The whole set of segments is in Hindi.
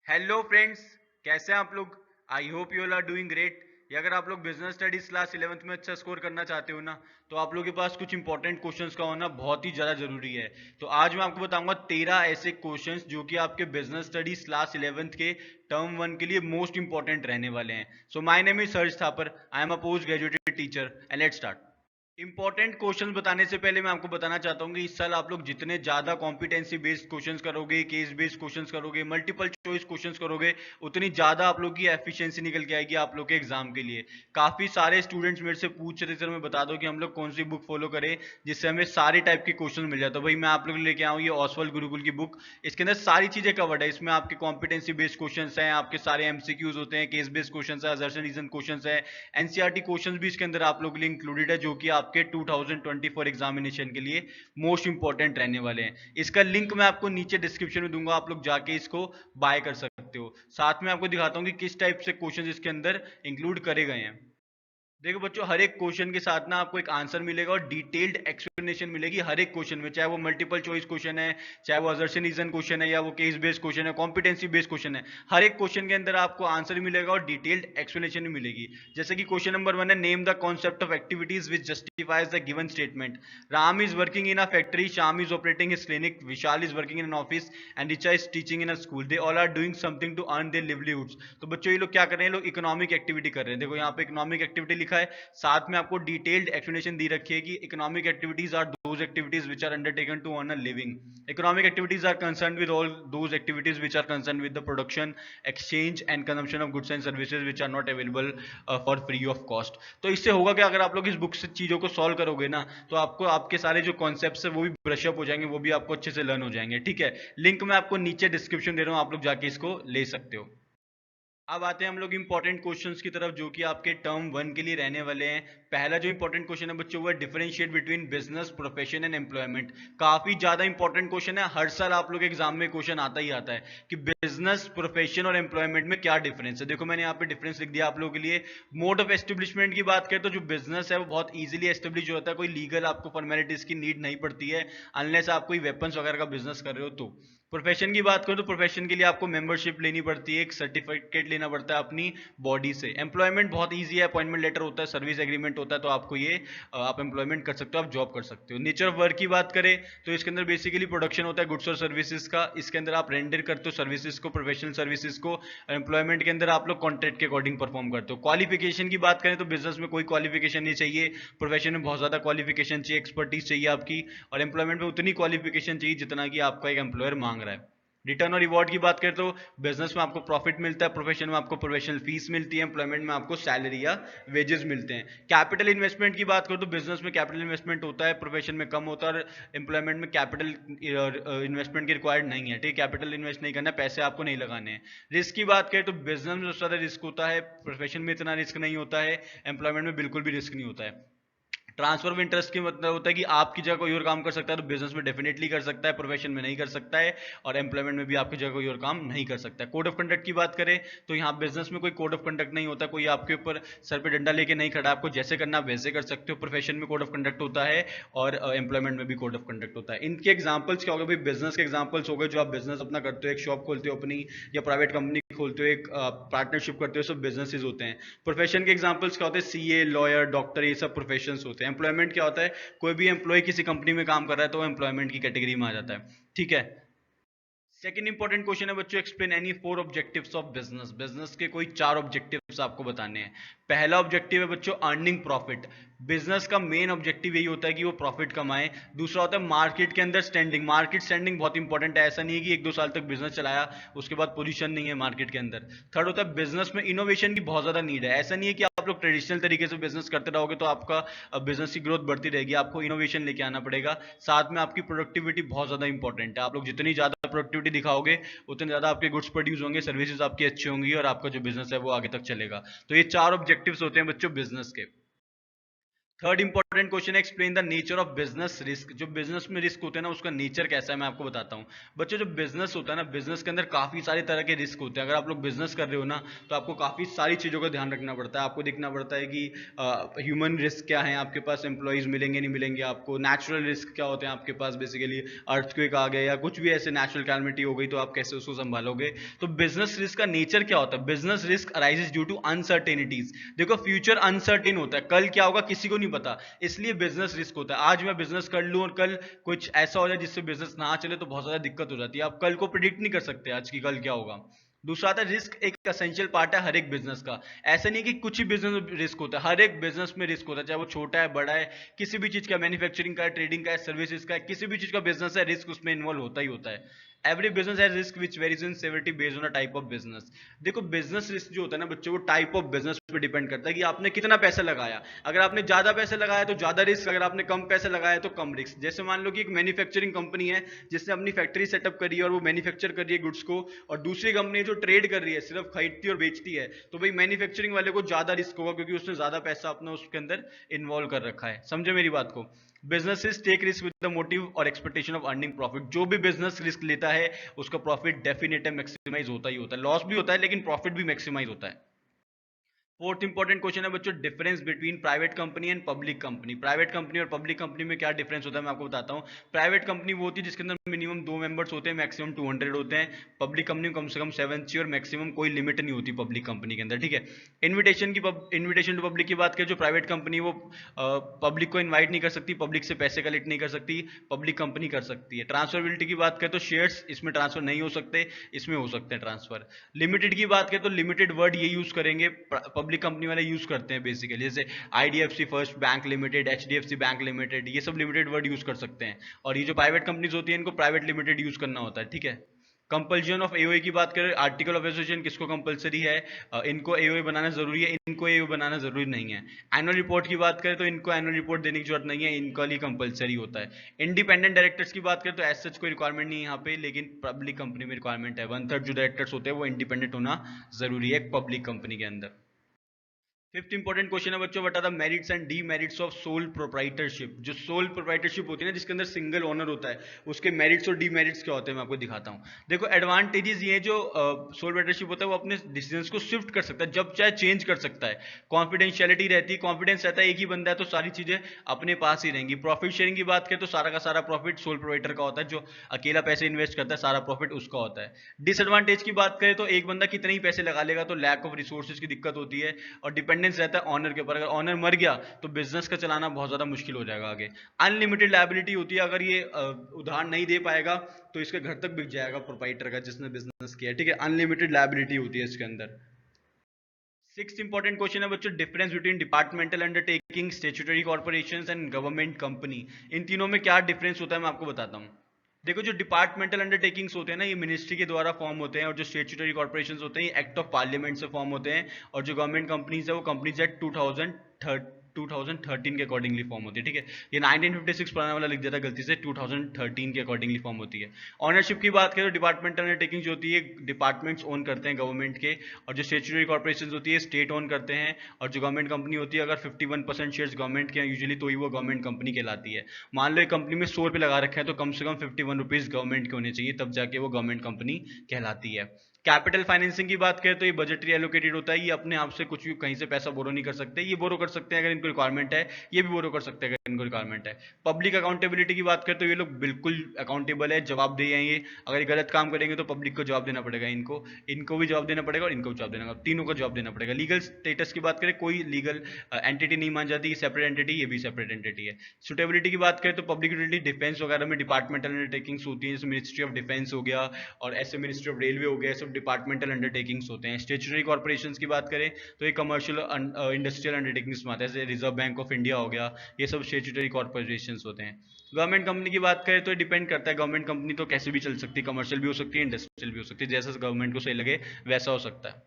हेलो फ्रेंड्स, कैसे हैं आप लोग। I hope you all are doing great. अगर आप लोग बिजनेस स्टडीज क्लास 11th में अच्छा स्कोर करना चाहते हो ना, तो आप लोगों के पास कुछ इंपॉर्टेंट क्वेश्चंस का होना बहुत ही ज़्यादा जरूरी है। तो आज मैं आपको बताऊंगा 13 ऐसे क्वेश्चंस जो कि आपके बिजनेस स्टडीज क्लास 11th के टर्म 1 के लिए मोस्ट इंपॉर्टेंट रहने वाले हैं। So my name is surge Thapar, I am a post graduated teacher and let's start. Important question बताने से पहले मैं आपको बताना चाहता हूँ कि इस साल आप लोग जितने ज्यादा कॉम्पिटेंसी बेस्ड क्वेश्चंस करोगे, केस बेस्ड क्वेश्चंस करोगे, मल्टीपल चॉइस क्वेश्चंस करोगे, उतनी ज्यादा आप लोग की एफिशिएंसी निकल के आएगी आप लोग के एग्जाम के लिए। काफी सारे स्टूडेंट्स मेरे से पूछ रहे थे सर मैं बता दो कि हम लोग कौन सी बुक फॉलो करें जिससे हमें सारे टाइप के क्वेश्चन मिल जाए। तो भाई मैं आप लोग लेके आऊँ ये ऑसवाल्ड गुरुकुल की बुक। इसके अंदर सारी चीजें कवर्ड है। इसमें आपके कॉम्पिटेंसी बेस्ड क्वेश्चन हैं, आपके सारे एमसीक्यूज होते हैं, केस बेस्ड क्वेश्चन है, असर्शन रीजन क्वेश्चन है, एनसीईआरटी क्वेश्चंस भी इसके अंदर आप लोगों के लिए इंक्लूडेड है, जो कि आपके 2024 एग्जामिनेशन के लिए मोस्ट इंपॉर्टेंट रहने वाले हैं। इसका लिंक मैं आपको नीचे डिस्क्रिप्शन में दूंगा, आप लोग जाके इसको बाय कर सकते हो। साथ में आपको दिखाता हूं कि किस टाइप से क्वेश्चंस इसके अंदर इंक्लूड करे गए हैं। देखो बच्चों, हर एक क्वेश्चन के साथ ना आपको एक आंसर मिलेगा और डिटेल्ड एक्सप्लेनेशन मिलेगी हर एक क्वेश्चन में, चाहे वो मल्टीपल चॉइस क्वेश्चन है, चाहे वो असर्शन रीजन क्वेश्चन है, या वो केस बेस्ड क्वेश्चन है, कॉम्पिटेंसी बेस्ड क्वेश्चन है। हर एक क्वेश्चन के अंदर आपको आंसर मिलेगा और डिटेल्ड एक्सप्लेनेशन भी मिलेगी। जैसे कि क्वेश्चन नंबर 1 है, name the concept of activities which justifies the given statement. Ram is working in a factory, Shyam is operating his clinic, Vishal is working in an office and Richa is teaching in a school. They all are doing something to earn their livelihoods. तो बच्चों ये लोग क्या कर रहे हैं, लोग इकोनॉमिक एक्टिविटी कर रहे हैं। देखो यहाँ पे इकोनॉमिक एक्टिविटी लिखा है, साथ में आपको डिटेल्ड एक्सप्लेनेशन दी रखी है कि economic activities are those activities which are undertaken to earn a living. Economic activities are concerned with all those activities which are concerned with the production, exchange and consumption of goods and services which are not available for free of cost. तो इससे होगा कि अगर आप लोग इस बुक से चीजों को सॉल्व करोगे ना, तो आपको आपके सारे जो कॉन्सेप्ट्स है वो भी ब्रश अप हो जाएंगे, वो भी आपको अच्छे से लर्न हो जाएंगे। ठीक है, लिंक मैं आपको नीचे डिस्क्रिप्शन दे रहा हूँ, आप लोग जाके इसको ले सकते हो। अब आते हैं हम लोग इंपॉर्टेंट क्वेश्चंस की तरफ, जो कि आपके टर्म 1 के लिए रहने वाले हैं। पहला जो इंपॉर्टेंट क्वेश्चन है बच्चों, वो है differentiate between business, profession and employment. काफी ज्यादा इंपॉर्टेंट क्वेश्चन है, हर साल आप लोग एग्जाम में क्वेश्चन आता ही आता है कि बिजनेस, प्रोफेशन और एम्प्लॉयमेंट में क्या डिफरेंस है। देखो मैंने यहाँ पे डिफरेंस लिख दिया आप लोगों के लिए। मोड ऑफ एस्टेब्लिशमेंट की बात करें तो जो बिजनेस है वो बहुत इजीली एस्टेब्लिश होता है, कोई लीगल आपको फॉर्मेलिटीज की नीड नहीं पड़ती है, अनलेस आप कोई वेपन्स वगैरह का बिजनेस कर रहे हो तो। प्रोफेशन की बात करो तो प्रोफेशन के लिए आपको मेंबरशिप लेनी पड़ती है, एक सर्टिफिकेट लेना पड़ता है अपनी बॉडी से। एम्प्लॉयमेंट बहुत इजी है, अपॉइंटमेंट लेटर होता है, सर्विस एग्रीमेंट होता है, तो आपको ये आप एम्प्लॉयमेंट कर सकते हो, आप जॉब कर सकते हो। नेचर ऑफ वर्क की बात करें तो इसके अंदर बेसिकली प्रोडक्शन होता है गुड्स और सर्विसेज का, इसके अंदर आप रेंडर करते हो सर्विसेज को, प्रोफेशनल सर्विसेज को। एम्प्लॉयमेंट के अंदर आप लोग कॉन्ट्रैक्ट के अकॉर्डिंग परफॉर्म करते हो। क्वालिफिकेशन की बात करें तो बिजनेस में कोई क्वालिफिकेशन नहीं चाहिए, प्रोफेशन में बहुत ज्यादा क्वालिफिकेशन चाहिए, एक्सपर्टीज चाहिए आपकी, और एम्प्लॉयमेंट में उतनी क्वालिफिकेशन चाहिए जितना कि आपका एक एम्प्लॉयर मांग रहा है। रिटर्न और रिवॉर्ड की बात करें तो बिजनेस में आपको प्रॉफिट मिलता है, प्रोफेशन में आपको प्रोफेशनल फीस मिलती है, एम्प्लॉयमेंट में आपको सैलरी या वेजेस मिलते हैं। कैपिटल इन्वेस्टमेंट की बात करें तो बिजनेस में कैपिटल इन्वेस्टमेंट होता है, प्रोफेशन में कम होता है, और एम्प्लॉयमेंट में कैपिटल इन्वेस्टमेंट की रिक्वायर्ड नहीं है। ठीक है, कैपिटल इन्वेस्ट नहीं करना है, पैसे आपको नहीं लगाने हैं। रिस्क की बात करें तो बिजनेस में सबसे ज्यादा रिस्क होता है, प्रोफेशन में इतना रिस्क नहीं होता है, एम्प्लॉयमेंट में बिल्कुल भी रिस्क नहीं होता है। ट्रांसफर ऑफ इंटरेस्ट की मतलब होता है कि आपकी जगह कोई और काम कर सकता है तो बिजनेस में डेफिनेटली कर सकता है, प्रोफेशन में नहीं कर सकता है, और एम्प्लॉयमेंट में भी आपकी जगह कोई और काम नहीं कर सकता है। कोड ऑफ कंडक्ट की बात करें तो यहाँ बिजनेस में कोई कोड ऑफ कंडक्ट नहीं होता, कोई आपके ऊपर सर पे डंडा लेके नहीं खड़ा, आपको जैसे करना आप वैसे कर सकते हो। प्रोफेशन में कोड ऑफ कंडक्ट होता है और एम्प्लॉयमेंट में भी कोड ऑफ कंडक्ट होता है। इनके एग्जाम्पल्स क्या होगा भाई, बिजनेस के एग्जाम्पल्स हो गए जो आप बिजनेस अपना करते हो, एक शॉप खोलते हो अपनी, या प्राइवेट कंपनी खोलते हो, एक पार्टनरशिप करते हो, सब बिजनेसेस होते हैं। प्रोफेशन के एग्जाम्पल्स क्या होते हैं, सीए, लॉयर, डॉक्टर, ये सब प्रोफेशंस होते हैं। एम्प्लॉयमेंट क्या होता है, कोई भी एम्प्लॉय किसी कंपनी में काम कर रहा है तो वो एम्प्लॉयमेंट की कैटेगरी में आ जाता है। ठीक है, सेकंड इंपॉर्टेंट क्वेश्चन है बच्चों, explain any 4 objectives of business. Business के कोई 4 ऑब्जेक्टिव्स आपको बताने हैं। पहला ऑब्जेक्टिव है बच्चों अर्निंग प्रॉफिट। बिजनेस का मेन ऑब्जेक्टिव यही होता है कि वो प्रॉफिट कमाए। दूसरा होता है मार्केट के अंदर स्टैंडिंग। मार्केट स्टैंडिंग बहुत इंपॉर्टेंट है, ऐसा नहीं है कि 1-2 साल तक बिजनेस चलाया उसके बाद पोजीशन नहीं है मार्केट के अंदर। थर्ड होता है बिजनेस में इनोवेशन की बहुत ज्यादा नीड है। ऐसा नहीं है कि आप लोग ट्रेडिशनल तरीके से बिजनेस करते रहोगे तो आपका बिजनेस की ग्रोथ बढ़ती रहेगी, आपको इनोवेशन लेके आना पड़ेगा। साथ में आपकी प्रोडक्टिविटी बहुत ज्यादा इंपॉर्टेंट है, आप लोग जितनी ज्यादा प्रोडक्टिविटी दिखाओगे उतने ज्यादा आपके गुड्स प्रोड्यूस होंगे, सर्विसेज आपकी अच्छी होंगी, और आपका जो बिजनेस है वो आगे तक चलेगा। तो ये 4 ऑब्जेक्टिव्स होते हैं बच्चों बिजनेस के। थर्ड इंपॉर्टेंट इंपॉर्टेंट क्वेश्चन है, explain the nature of business risk. जो बिजनेस में रिस्क होते हैं ना, उसका नेचर कैसा है मैं आपको बताता हूँ। बच्चों, जो बिजनेस होता है ना, बिजनेस के अंदर काफी सारे तरह के रिस्क होते हैं। अगर आप लोग बिजनेस कर रहे हो ना, तो आपको काफी सारी चीजों का ध्यान रखना पड़ता है। आपको देखना पड़ता है कि ह्यूमन रिस्क क्या है, आपके पास एम्प्लॉइज मिलेंगे नहीं मिलेंगे आपको, नेचुरल रिस्क क्या होते हैं आपके पास, बेसिकली अर्थक्वेक आ गया या कुछ भी ऐसे नेचुरल कैलमिटी हो गई तो आप कैसे उसको संभालोगे। तो बिजनेस रिस्क का नेचर क्या होता है? Business risk arises due to uncertainties. देखो, फ्यूचर अनसर्टेन होता है, कल क्या होगा किसी को नहीं पता, इसलिए बिजनेस रिस्क होता है। आज मैं बिजनेस कर लूं और कल कुछ ऐसा हो जाए जिससे बिजनेस ना चले तो बहुत ज्यादा दिक्कत हो जाती है। आप कल को प्रिडिक्ट नहीं कर सकते आज की कल क्या होगा। दूसरा आता है रिस्क, एक एसेंशियल पार्ट है हर एक बिजनेस का। ऐसा नहीं कि कुछ ही बिजनेस में रिस्क होता है, हर एक बिजनेस में रिस्क होता है, चाहे वो छोटा है बड़ा है, किसी भी चीज का, मैन्युफैक्चरिंग का है, ट्रेडिंग का है, सर्विसेज का है, किसी भी चीज का बिजनेस है, रिस्क उसमें इन्वॉल्व होता ही होता है। Every business has risk which varies in severity based on a type of business. देखो, बिजनेस रिस्क जो होता है ना बच्चों, वो टाइप ऑफ बिजनेस पे डिपेंड करता है कि आपने कितना पैसा लगाया। अगर आपने ज्यादा पैसे लगाया तो ज्यादा रिस्क, अगर आपने कम पैसे लगाया तो कम रिस्क। जैसे मान लो कि एक मैन्युफैक्चरिंग कंपनी है जिसने अपनी फैक्ट्री सेटअप करी है और वो मैन्युफैक्चर कर रही है गुड्स को, और दूसरी कंपनी जो ट्रेड कर रही है, सिर्फ खरीदती और बेचती है, तो भाई मैन्युफैक्चरिंग वाले को ज्यादा रिस्क होगा क्योंकि उसने ज्यादा पैसा अपना उसके अंदर इन्वॉल्व कर रखा है। समझे मेरी बात को? Businesses take risk with the motive और एक्सपेक्टेशन ऑफ अर्निंग प्रॉफिट। जो भी बिजनेस रिस्क लेता है उसका प्रॉफिट डेफिनेट है, मैक्सिमाइज होता ही होता है। लॉस भी होता है लेकिन प्रॉफिट भी मैक्सिमाइज होता है। फोर्थ इंपॉर्टेंट क्वेश्चन है बच्चों, difference between private company and public company. Private company और पब्लिक कंपनी में क्या डिफरेंस होता है मैं आपको बताता हूँ। प्राइवेट कंपनी वो होती है जिसके अंदर मिनिमम 2 मेंबर्स होते हैं, मैक्सिमम 200 होते हैं। पब्लिक कंपनी कम से कम 7 चाहिए और मैक्सिमम कोई लिमिट नहीं होती पब्लिक कंपनी के अंदर, ठीक है। इन्विटेशन टू पब्लिक की बात करें, जो प्राइवेट कंपनी वो पब्लिक को इन्वाइट नहीं कर सकती, पब्लिक से पैसे कलेक्ट नहीं कर सकती, पब्लिक कंपनी कर सकती है। ट्रांसफरेबिलिटी की बात करें तो शेयर्स इसमें ट्रांसफर नहीं हो सकते, इसमें हो सकते हैं ट्रांसफर। लिमिटेड की बात करें तो लिमिटेड वर्ड ये यूज करेंगे, पब्लिक कंपनी वाले यूज करते हैं बेसिकली, जैसे IDFC first bank limited, HDFC bank limited, ये सब लिमिटेड वर्ड यूज कर सकते हैं। और ये जो प्राइवेट कंपनीज होती है इनको प्राइवेट लिमिटेड यूज करना होता है, ठीक है। कंपल्जन ऑफ एओए की बात करें, आर्टिकल ऑफ एसोसिएशन किसको कंपलसरी है, इनको एओए बनाना जरूरी है, इनको एओए बनाना जरूरी नहीं है। एनुअल रिपोर्ट की बात करें तो इनको एनुअल रिपोर्ट देने की जरूरत नहीं है, इनका ही कंपलसरी होता है। इंडिपेंडेंट डायरेक्टर्स की बात करें तो एज सच कोई रिक्वायरमेंट नहीं है यहाँ पे, लेकिन पब्लिक कंपनी में रिक्वायरमेंट है। 1/3 जो डायरेक्टर्स होते हैं वो इंडिपेंडेंट होना जरूरी है पब्लिक कंपनी के अंदर। फिफ्थ इंपॉर्टेंट क्वेश्चन है बच्चों, what are the merits and demerits of sole proprietorship. जो सोल प्रोप्राइटरशिप होती है ना, जिसके अंदर सिंगल ओनर होता है, उसके मेरिट्स और डीमेरिट्स क्या होते हैं मैं आपको दिखाता हूँ। देखो, एडवांटेजेस ये है, जो सोल प्रोप्राइटरशिप होता है वो अपने डिसीजंस को शिफ्ट कर सकता है, जब चाहे चेंज कर सकता है। कॉन्फिडेंशियलिटी रहती है, कॉन्फिडेंस रहता है, एक ही बंदा है तो सारी चीजें अपने पास ही रहेंगी। प्रॉफिट शेयरिंग की बात करें तो सारा का सारा प्रॉफिट सोल प्रोप्राइटर का होता है, जो अकेला पैसे इन्वेस्ट करता है सारा प्रॉफिट उसका होता है। डिसएडवांटेज की बात करें तो एक बंदा कितने ही पैसे लगा लेगा तो लैक ऑफ रिसोर्सेज की दिक्कत होती है, और डिपेंडेंस रहता है ऑनर के ऊपर। अगर ऑनर मर गया तो बिजनेस का चलाना बहुत ज्यादा मुश्किल हो जाएगा आगे। अनलिमिटेड लायबिलिटी होती है, अगर ये उधार नहीं दे पाएगा तो इसके घर तक बिक जाएगा प्रोप्राइटर का जिसने बिजनेस किया है, ठीक है। अनलिमिटेड लायबिलिटी होती है इसके अंदर। सिक्स इंपॉर्टेंट क्वेश्चन है बच्चों, difference between departmental undertaking, statutory corporations and government company. इन तीनों में क्या डिफरेंस होता है मैं आपको बताता हूँ। देखो, जो डिपार्टमेंटल अंडरटेकिंग्स होते हैं ना, ये मिनिस्ट्री के द्वारा फॉर्म होते हैं, और जो स्टेट्यूटरी कॉर्पोरेशंस होते हैं ये एक्ट ऑफ पार्लियामेंट से फॉर्म होते हैं, और जो गवर्नमेंट कंपनीज है वो कंपनीज एक्ट 2013 के अकॉर्डिंगली फॉर्म होती है, ठीक है। ये 1956 पुराना वाला लिख दिया था गलती से, 2013 के अकॉर्डिंगली फॉर्म होती है। ऑनरशिप की बात करें तो डिपार्टमेंटल अंडरटेकिंग जो होती है डिपार्टमेंट्स ओन करते हैं गवर्नमेंट के, और जो स्टेट्यूटरी कॉर्पोरेशन होती है स्टेट ओन करते हैं, और जो गवर्नमेंट कंपनी होती है अगर 51% शेयर्स गवर्नमेंट के हैं यूजुअली तो ही वो गवर्नमेंट कंपनी कहलाती है। मान लो एक कंपनी में 100 रुपये लगा रखे हैं तो कम से कम 51 रुपीज गवर्नमेंट के होने चाहिए, तब जाके वो गवर्नमेंट कंपनी कहलाती है। कैपिटल फाइनेंसिंग की बात करें तो ये बजटरी एलोकेटेड होता है, ये अपने आप से कुछ भी कहीं से पैसा बोरो नहीं कर सकते, ये बोरो कर सकते हैं अगर इनको रिक्वायरमेंट है, ये भी बोरो कर सकते हैं अगर इनको रिक्वायरमेंट है। पब्लिक अकाउंटेबिलिटी की बात करें तो ये लोग बिल्कुल अकाउंटेबल है, जवाबदेह हैं ये। अगर ये गलत काम करेंगे तो पब्लिक को जवाब देना पड़ेगा, इनको इनको भी जवाब देना पड़ेगा और इनको भी जवाब देना पड़ेगा, तीनों को जवाब देना पड़ेगा। लीगल स्टेटस की बात करें, कोई लीगल एंटिटी नहीं मान जाती, सेपरेट एंटिटी, ये भी सेपरेट एंटिटी है। सुटेबिलिटी की बात करें तो पब्लिक यूटिलिटी डिफेंस वगैरह में डिपार्टमेंटल अंडरटेकिंग्स होती है, जैसे मिनिस्ट्री ऑफ डिफेंस हो गया और ऐसे मिनिस्ट्री ऑफ रेलवे हो गया, सब डिपार्टमेंटल अंडरटेकिंग्स होते हैं। स्टेचुटरी कॉर्पोरेशंस की बात करें तो ये कमर्शियल इंडस्ट्रियल अंडरटेकिंग्स में आते हैं, जैसे रिजर्व बैंक ऑफ इंडिया हो गया, ये सब स्टेचुटरी कॉर्पोरेशंस होते हैं। गवर्नमेंट कंपनी की बात करें तो डिपेंड करता है, गवर्नमेंट कंपनी तो कैसे भी चल सकती है, कमर्शियल भी हो सकती है, इंडस्ट्रियल भी हो सकती है, जैसा गवर्नमेंट को सही लगे वैसा हो सकता है।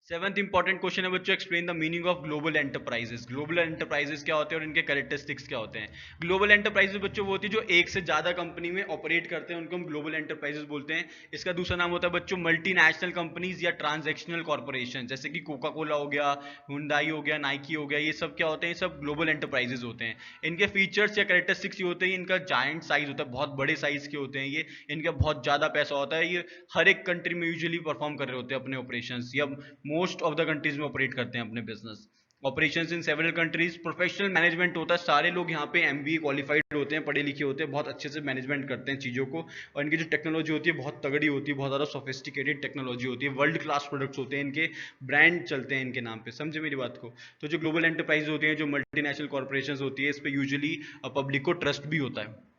सेवंथ इंपॉर्टेंट क्वेश्चन है बच्चों, explain the meaning of global enterprises. Global enterprises क्या होते हैं और इनके कैरेक्टरिस्टिक्स क्या होते हैं? ग्लोबल एंटरप्राइजेस बच्चों वो होती है जो एक से ज्यादा कंपनी में ऑपरेट करते हैं, उनको हम ग्लोबल एंटरप्राइजेस बोलते हैं। इसका दूसरा नाम होता है बच्चों मल्टीनेशनल कंपनीज या ट्रांजैक्शनल कॉर्पोरेशन, जैसे कि कोका कोला हो गया, हुंडई हो गया, नाइकी हो गया, ये सब क्या होते हैं? सब ग्लोबल एंटरप्राइजेस होते हैं। इनके फीचर्स या कैरेक्टरिस्टिक्स ये होते हैं, इनका जायंट साइज होता है, बहुत बड़े साइज के होते हैं ये, इनका बहुत ज्यादा पैसा होता है, ये हर एक कंट्री में यूजुअली परफॉर्म कर रहे होते हैं अपने ऑपरेशंस, या मोस्ट ऑफ द कंट्रीज में ऑपरेट करते हैं अपने business operations in several countries. Professional management होता है, सारे लोग यहाँ पे एमबीए क्वालिफाइड होते हैं, पढ़े लिखे होते हैं, बहुत अच्छे से मैनेजमेंट करते हैं चीज़ों को, और इनकी जो टेक्नोलॉजी होती है बहुत तगड़ी होती है, बहुत ज़्यादा सोफिस्टिकेटेड टेक्नोलॉजी होती है, वर्ल्ड क्लास प्रोडक्ट्स होते हैं, इनके ब्रांड चलते हैं इनके नाम पे। समझे मेरी बात को? तो जो ग्लोबल एंटरप्राइज होती हैं, जो मल्टीनेशनल कॉर्पोरेशन होती है, इस पर यूजुअली पब्लिक को ट्रस्ट भी होता है।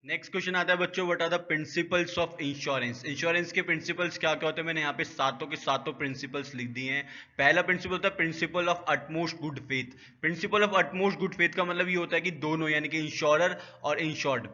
नेक्स्ट क्वेश्चन आता है बच्चों, what are the principles of insurance. Insurance के प्रिंसिपल्स क्या क्या होते हैं? मैंने यहाँ पे सातों के सातों प्रिंसिपल्स लिख दिए हैं। पहला प्रिंसिपल होता है principle of utmost good faith. Principle of utmost good faith का मतलब ये होता है कि दोनों, यानी कि इंश्योरर और इंश्योर्ड।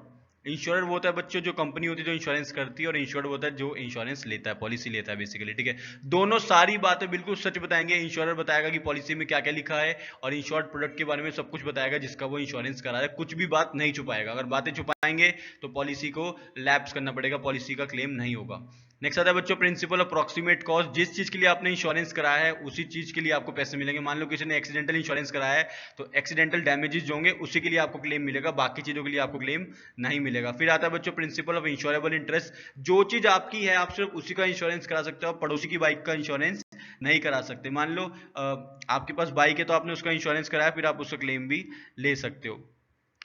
इंश्योरर वो होता है बच्चों जो कंपनी होती है जो इंश्योरेंस करती है, और इंश्योर्ड होता है जो इंश्योरेंस लेता है, पॉलिसी लेता है बेसिकली, ठीक है। दोनों सारी बातें बिल्कुल सच बताएंगे। इंश्योरर बताएगा कि पॉलिसी में क्या क्या लिखा है, और इंश्योर्ड प्रोडक्ट के बारे में सब कुछ बताएगा जिसका वो इंश्योरेंस करा है, कुछ भी बात नहीं छुपाएगा। अगर बातें छुपाएंगे तो पॉलिसी को लैप्स करना पड़ेगा, पॉलिसी का क्लेम नहीं होगा। नेक्स्ट आता है बच्चों प्रिंसिपल ऑफ अप्रॉक्सीमेट कॉस्ट। जिस चीज के लिए आपने इंश्योरेंस कराया है उसी चीज के लिए आपको पैसे मिलेंगे। मान लो किसी ने एक्सीडेंटल इंश्योरेंस कराया है तो एक्सीडेंटल डैमेजेस जो होंगे उसी के लिए आपको क्लेम मिलेगा, बाकी चीजों के लिए आपको क्लेम नहीं मिलेगा। फिर आता है बच्चों प्रिंसिपल ऑफ इंश्योरेबल इंटरेस्ट। जो चीज आपकी है आप सिर्फ उसी का इंश्योरेंस करा सकते हो, पड़ोसी की बाइक का इंश्योरेंस नहीं करा सकते। मान लो आपके पास बाइक है तो आपने उसका इंश्योरेंस कराया, फिर आप उसका क्लेम भी ले सकते हो।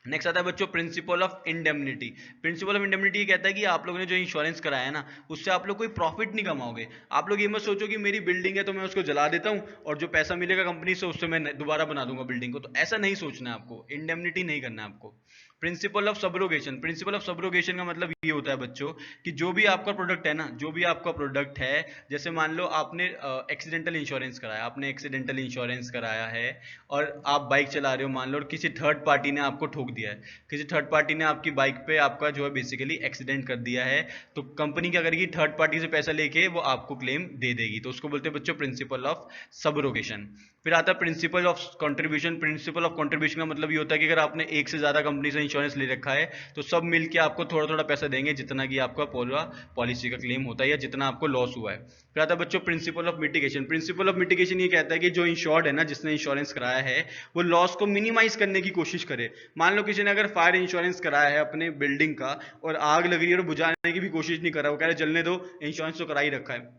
नेक्स्ट आता है बच्चों principle of indemnity. Principle of indemnity कहता है कि आप लोगों ने जो इंश्योरेंस कराया है ना, उससे आप लोग कोई प्रॉफिट नहीं कमाओगे। आप लोग ये मत सोचो कि मेरी बिल्डिंग है तो मैं उसको जला देता हूं और जो पैसा मिलेगा कंपनी से उससे मैं दोबारा बना दूंगा बिल्डिंग को, तो ऐसा नहीं सोचना है आपको, इंडेमनिटी नहीं करना है आपको। Principle of subrogation. Principle of subrogation का मतलब ये होता है बच्चों कि जो भी आपका प्रोडक्ट है ना, जो भी आपका प्रोडक्ट है, जैसे मान लो आपने एक्सीडेंटल इंश्योरेंस कराया, आपने एक्सीडेंटल इंश्योरेंस कराया है और आप बाइक चला रहे हो मान लो, और किसी थर्ड पार्टी ने आपको ठोक दिया है, किसी थर्ड पार्टी ने आपकी बाइक पे आपका जो है बेसिकली एक्सीडेंट कर दिया है, तो कंपनी क्या करेगी? थर्ड पार्टी से पैसा लेके वो आपको क्लेम दे देगी, तो उसको बोलते हैं बच्चों प्रिंसिपल ऑफ सब्रोगेशन। फिर आता है principle of contribution. Principle of contribution का मतलब ये होता है कि अगर आपने एक से ज्यादा कंपनी से इंश्योरेंस ले रखा है तो सब मिलके आपको थोड़ा थोड़ा पैसा देंगे, जितना कि आपका पूरा पॉलिसी का क्लेम होता है या जितना आपको लॉस हुआ है। फिर आता है बच्चों principle of mitigation. Principle of mitigation ये कहता है कि जो इंश्योर्ड है ना, जिसने इंश्योरेंस कराया है, वो लॉस को मिनिमाइज करने की कोशिश करे। मान लो किसी ने अगर फायर इंश्योरेंस कराया है अपने बिल्डिंग का और आग लग रही है और बुझाने की भी कोशिश नहीं कर रहा, वो कह रहे जलने दो, इंश्योरेंस तो करा ही रखा है,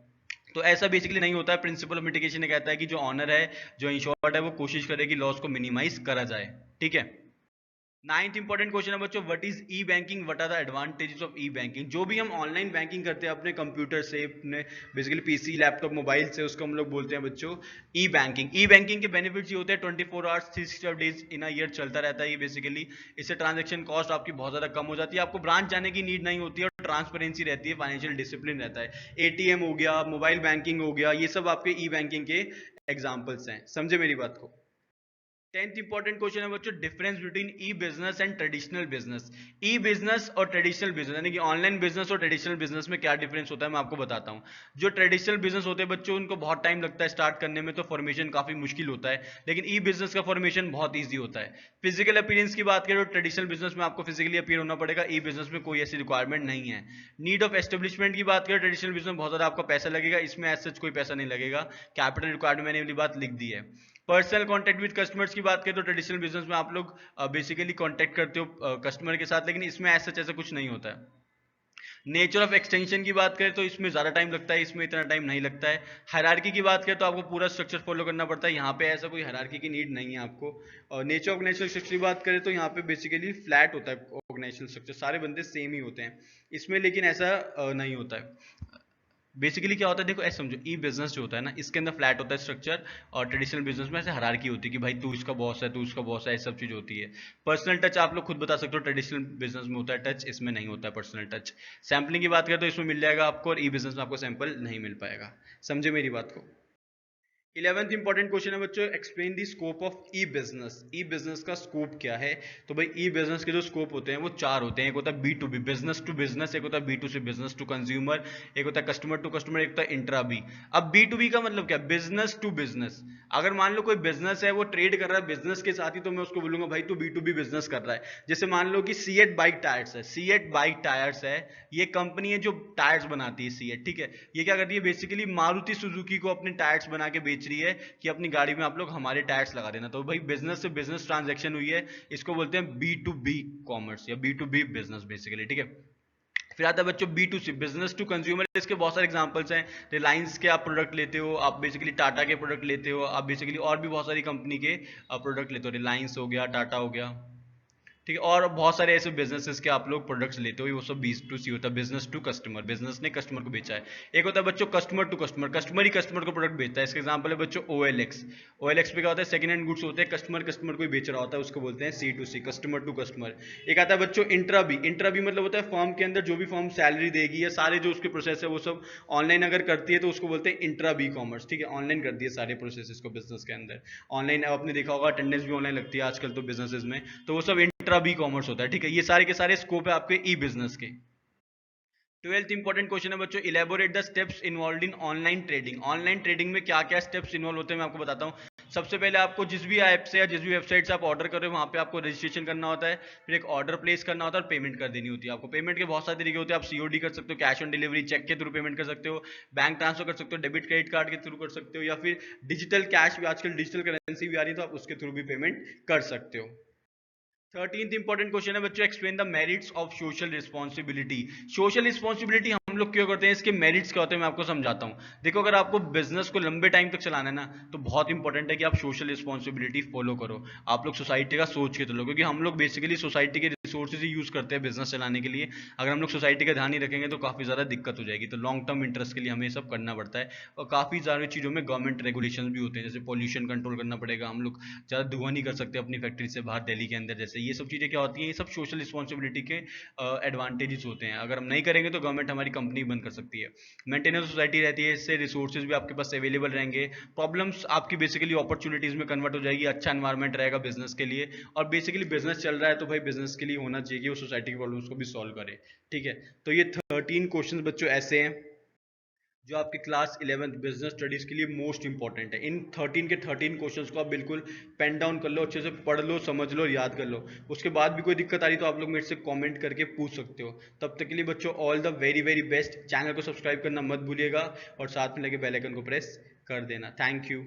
तो ऐसा बेसिकली नहीं होता है। प्रिंसिपल ऑफ मिटिगेशन कहता है कि जो ऑनर है, जो इंश्योर्ड है, वो कोशिश करे कि लॉस को मिनिमाइज करा जाए, ठीक है। नाइन्थ इंपॉर्टेंट क्वेश्चन है बच्चों, what is e banking, what are the advantages of e banking. जो भी हम ऑनलाइन बैंकिंग करते हैं अपने कंप्यूटर से, अपने बेसिकली पीसी लैपटॉप मोबाइल से, उसको हम लोग बोलते हैं बच्चों ई बैंकिंग। ई बैंकिंग के बेनिफिट्स ये होते हैं 24 hours 365 days in a year चलता रहता है ये बेसिकली। इससे ट्रांजेक्शन कॉस्ट आपकी बहुत ज्यादा कम हो जाती है, आपको ब्रांच जाने की नीड नहीं होती है, और ट्रांसपेरेंसी रहती है, फाइनेंशियल डिसिप्लिन रहता है। एटीएम हो गया, मोबाइल बैंकिंग हो गया, ये सब आपके ई बैंकिंग के एग्जाम्पल्स हैं। समझे मेरी बात को? 10th इंपॉर्टेंट क्वेश्चन है बच्चों, difference between E business and traditional business. E business और ट्रेडिशनल बिजनेस, यानी कि ऑनलाइन बिजनेस और ट्रेडिशनल बिजनेस में क्या डिफरेंस होता है मैं आपको बताता हूं। जो ट्रेडिशनल बिजनेस होते हैं बच्चों, उनको बहुत टाइम लगता है स्टार्ट करने में, तो फॉर्मेशन काफी मुश्किल होता है, लेकिन ई बिजनेस का फॉर्मेशन बहुत ईजी होता है। फिजिकल अपीयरेंस की बात करें तो ट्रेडिशनल बिजनेस में आपको फिजिकली अपीयर होना पड़ेगा, ई बिजनेस में कोई ऐसी रिक्वायरमेंट नहीं है। नीड ऑफ एस्टेब्लिशमेंट की बात करें, ट्रेडिशनल बिजनेस में बहुत ज्यादा आपका पैसा लगेगा, इसमें एज सच कोई पैसा नहीं लगेगा, कैपिटल रिक्वायरमेंट मैंने वाली बात लिख दी है। पर्सनल कांटेक्ट विद कस्टमर्स की बात करें तो ट्रेडिशनल बिजनेस में आप लोग बेसिकली कांटेक्ट करते हो कस्टमर के साथ, लेकिन इसमें ऐसा ऐसा कुछ नहीं होता है। नेचर ऑफ एक्सटेंशन की बात करें तो इसमें ज़्यादा टाइम लगता है, इसमें इतना टाइम नहीं लगता है। हायरार्की की बात करें तो आपको पूरा स्ट्रक्चर फॉलो करना पड़ता है, यहाँ पे ऐसा कोई हायरार्की की नीड नहीं है आपको। और नेचर ऑर्गेनाइजेशनल स्ट्रक्चर की बात करें तो यहाँ पे बेसिकली फ्लैट होता है ऑर्गेनाइजेशनल स्ट्रक्चर, सारे बंदे सेम ही होते हैं इसमें, लेकिन ऐसा नहीं होता है। बेसिकली क्या होता है देखो, ऐसे समझो, ई बिजनेस जो होता है ना, इसके अंदर फ्लैट होता है स्ट्रक्चर, और ट्रेडिशनल बिजनेस में ऐसे हायरार्की होती है कि भाई तू इसका बॉस है, तू इसका बॉस है, ये सब चीज होती है। पर्सनल टच आप लोग खुद बता सकते हो, ट्रेडिशनल बिजनेस में होता है टच, इसमें नहीं होता है पर्सनल टच। सैम्पलिंग की बात करें तो इसमें मिल जाएगा आपको, और ई बिजनेस में आपको सैंपल नहीं मिल पाएगा। समझे मेरी बात को? 11th इंपॉर्टेंट क्वेश्चन है बच्चों, explain the scope of E business. E business का स्कोप क्या है? तो भाई ई बिजनेस के जो स्कोप होते हैं वो चार होते हैं। एक होता है B to B, business to business, एक होता है B to C, business to consumer, एक होता है कस्टमर टू कस्टमर, एक होता है इंट्रा बी। अब बी टू बी का मतलब क्या? Business to business. अगर मान लो कोई बिजनेस है वो ट्रेड कर रहा है बिजनेस के साथ ही, तो मैं उसको बोलूंगा भाई तू बी टू बी बिजनेस कर रहा है। जैसे मान लो कि सीएट बाइक टायर्स है, सीएट बाइक टायर्स है, ये कंपनी है जो टायर्स बनाती है सीएट, ठीक है। ये क्या करती है बेसिकली, मारुति सुजुकी को अपने टायर्स बना के बेच रही है कि अपनी गाड़ी में आप लोग हमारे टायर्स लगा देना। तो भाई बिजनेस से बिजनेस ट्रांजेक्शन हुई है, इसको बोलते हैं बी टू बी कॉमर्स या B to B business basically, ठीक है। फिर आता है बच्चों B to C, business to consumer. इसके बहुत सारे एग्जांपल्स हैं। रिलायंस के आप प्रोडक्ट लेते हो, आप बेसिकली टाटा के प्रोडक्ट लेते हो, आप बेसिकली और भी बहुत सारी कंपनी के प्रोडक्ट लेते हो, रिलायंस हो गया, टाटा हो गया, ठीक है। और बहुत सारे ऐसे बिजनेसेस के आप लोग प्रोडक्ट्स लेते हो, वो सब बी टू सी होता है, बिजनेस टू कस्टमर, बिजनेस ने कस्टमर को बेचा है। एक होता है बच्चों कस्टमर टू कस्टमर, कस्टमर ही कस्टमर को प्रोडक्ट बेचता है। इसके एग्जांपल है बच्चों ओएलएक्स। ओएलएक्स पे क्या होता है, सेकंड हैंड गुड्स होते हैं, कस्टमर कस्टमर को ही बेच रहा होता है, उसको बोलते हैं C to C, customer to customer. एक आता है बच्चों इंट्रा बी। इंट्रा बी मतलब होता है फर्म के अंदर जो भी फर्म सैलरी देगी या सारे जो उसके प्रोसेस है वो सब ऑनलाइन अगर करती है तो उसको बोलते हैं इंट्रा बी कॉमर्स, ठीक है। ऑनलाइन करती है सारे प्रोसेस को बिजनेस के अंदर। ऑनलाइन आपने देखा होगा अटेंडेंस भी ऑनलाइन लगती है आजकल तो बिजनेसेस में, तो वो सब इंट्रा बी कॉमर्स होता है, ठीक है। ये सारे के सारे स्कोप है आपके ई बिजनेस के। 12th इंपॉर्टेंट क्वेश्चन है बच्चों, elaborate the steps involve in online trading. Online trading में क्या क्या स्टेप्स इन्वॉल्व होते हैं मैं आपको बताता हूँ। सबसे पहले आपको जिस भी ऐप से या जिस भी वेबसाइट से आप ऑर्डर कर रहे हो वहाँ पे आपको रजिस्ट्रेशन करना होता है, फिर एक ऑर्डर प्लेस करना होता है और पेमेंट कर देनी होती है आपको। पेमेंट के बहुत सारे तरीके होते हैं, आप सीओडी कर सकते हो, कैश ऑन डिलीवरी, चेक के थ्रू पेमेंट कर सकते हो, बैंक ट्रांसफर कर सकते हो, डेबिट क्रेडिट कार्ड के थ्रू कर सकते हो, या फिर डिजिटल कैश भी, आजकल डिजिटल करेंसी भी आ रही है तो आप उसके थ्रू भी पेमेंट कर सकते हो। 13th इंपॉर्टेंट क्वेश्चन है बच्चों, explain the merits of social responsibility. Social responsibility हम लोग क्यों करते हैं, इसके मेरिट्स क्या होते हैं मैं आपको समझाता हूँ। देखो अगर आपको बिजनेस को लंबे टाइम तक चलाना है ना, तो बहुत इंपॉर्टेंट है कि आप सोशल रिस्पॉन्सिबिलिटी फॉलो करो। आप लोग सोसाइटी का सोच के चलो, क्योंकि हम लोग बेसिकली सोसाइटी के रिसोर्सेज ही यूज करते हैं बिजनेस चलाने के लिए। अगर हम लोग सोसाइटी का ध्यान नहीं रखेंगे तो काफी ज्यादा दिक्कत हो जाएगी। तो लॉन्ग टर्म इंटरेस्ट के लिए हमें सब करना पड़ता है। और काफी सारी चीजों में गवर्नमेंट रेगुलेशन भी होते हैं, जैसे पॉल्यूशन कंट्रोल करना पड़ेगा, हम लोग ज़्यादा धुआं नहीं कर सकते अपनी फैक्ट्री से बाहर दिल्ली के अंदर, जैसे ये सब चीज़ें क्या होती हैं, ये सब सोशल रिस्पॉन्सिबिलिटी के एडवांटेजेस होते हैं। अगर हम नहीं करेंगे तो गवर्नमेंट हमारी कंपनी बंद कर सकती है। मेंटेनेंस सोसाइटी रहती है, इससे रिसोर्सेज भी आपके पास अवेलेबल रहेंगे, प्रॉब्लम्स आपकी बेसिकली अपॉर्चुनिटीज़ में कन्वर्ट हो जाएगी, अच्छा एनवायरमेंट रहेगा बिजनेस के लिए। और बेसिकली बिजनेस चल रहा है तो भाई बिजनेस के लिए होना चाहिए कि वो सोसाइटी की प्रॉब्लम्स को भी सॉल्व करे, ठीक है। तो ये 13 क्वेश्चन बच्चों ऐसे हैं जो आपकी क्लास 11th बिजनेस स्टडीज के लिए मोस्ट इंपॉर्टेंट है। इन 13 के 13 क्वेश्चंस को आप बिल्कुल पेन डाउन कर लो, अच्छे से पढ़ लो, समझ लो, याद कर लो। उसके बाद भी कोई दिक्कत आ रही तो आप लोग मेरे से कमेंट करके पूछ सकते हो। तब तक के लिए बच्चों all the very very best. Channel को सब्सक्राइब करना मत भूलिएगा और साथ में लगे बेल आइकन को प्रेस कर देना। Thank you.